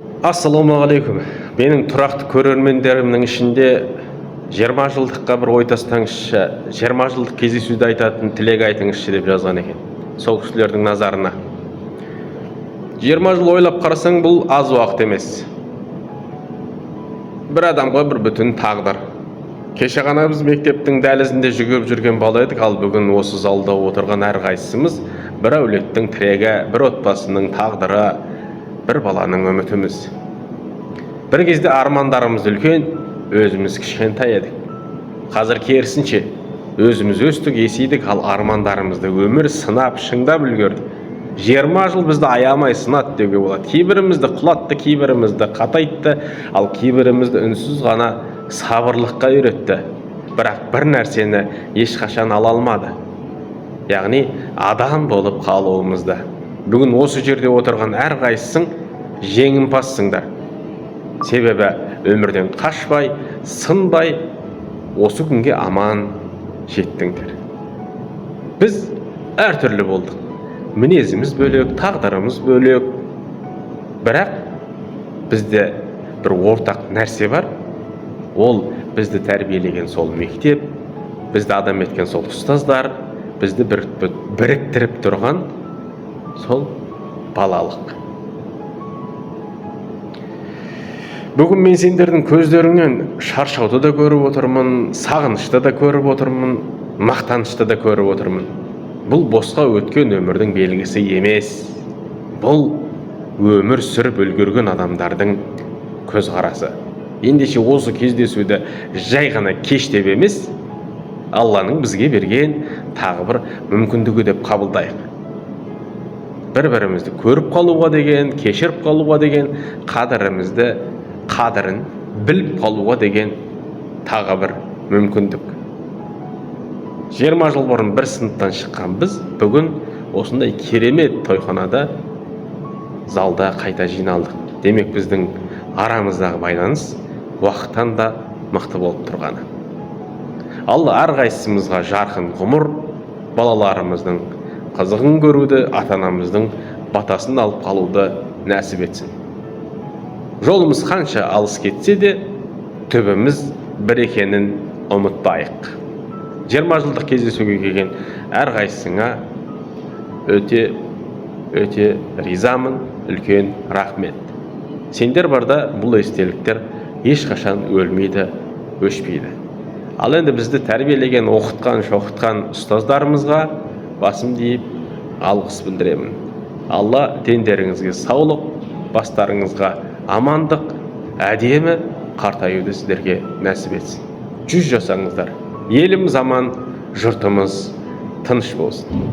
Ассалаумағалейкум. Менің тұрақты көрермендерімнің ішінде 20 жылдыққа бір ой тастаңызшы, 20 жылдық кездесуде айтатын тілек айтыңызшы деп жазған екен. Сол кісілердің назарына. 20 жыл ойлап қарасаң, бұл аз уақыт емес. Бір адамға бір бүтін тағдыр. Кеше ғана біз мектептің дәлізінде жүгіріп жүрген бала едік, ал бүгін осы залда отырған әрқайсымыз бір әулеттің тірегі, бір отбасының тағдыры, бір баланың үмітіміз. Бір кезде армандарымыз үлкен, өзіміз кішкентай едік. Қазір керісінше, өзіміз өстік, есейдік, ал армандарымызды өмір сынап, шыңдап үлгерді. 20 жыл бізді аямай сынады деуге болады. Кейбірімізді құлатты, кейбірімізді қатайтты, ал кейбірімізді үнсіз ғана сабырлыққа үйретті. Бірақ бір нәрсені ешқашан ала алмады. Яғни адам болып қалуымызды. Бүгін осы жерде отырған әрқайсың жеңімпазсыңдар. Себебі өмірден қашпай, сынбай, осы күнге аман жеттіңдер. Біз әртүрлі болдық. Мінезіміз бөлек, тағдырымыз бөлек. Бірақ бізде бір ортақ нәрсе бар. Ол бізді тәрбиелеген сол мектеп, бізді адам еткен сол ұстаздар, бізді біріктіріп тұрған сол балалық. Бүгін мен сендердің көздеріңнен шаршауды да көріп отырмын, сағынышты да көріп отырмын, мақтанышты да көріп отырмын. Бұл босқа өткен өмірдің белгісі емес. Бұл өмір сүріп үлгерген адамдардың көзқарасы. Ендеше осы кездесуді жай ғана кеш деп емес, Алланың бізге берген тағы бір мүмкіндігі деп қабылдайық. Бір-бірімізді көріп қалуға деген, кешіріп қалуға деген, қадірін біліп қалуға деген тағы бір мүмкіндік. 20 жыл бұрын бір сыныптан шыққан біз бүгін осындай керемет тойханада, залда қайта жиналдық. Демек біздің арамыздағы байланыс уақыттан да мықты болып тұрғаны. Алла әрқайсымызға жарқын ғұмыр, балаларымыздың қызығын көруді, ата-анамыздың батасын алып қалуды нәсіп етсін. Жолымыз қанша алыс кетсе де, түбіміз бір екенін ұмытпайық. 20 жылдық кездесуге келген әрқайсыңа өте ризамын, үлкен рахмет. Сендер барда бұл естеліктер ешқашан өлмейді, өшпейді. Ал енді бізді тәрбиелеген, шоқытқан ұстаздарымызға басым дейіп алғыс білдіремін. Алла дендеріңізге саулық, бастарыңызға амандық, әдемі қартаюды сіздерге нәсіп етсін. 100 жасаңыздар. Еліміз аман, жұртымыз тыныш болсын.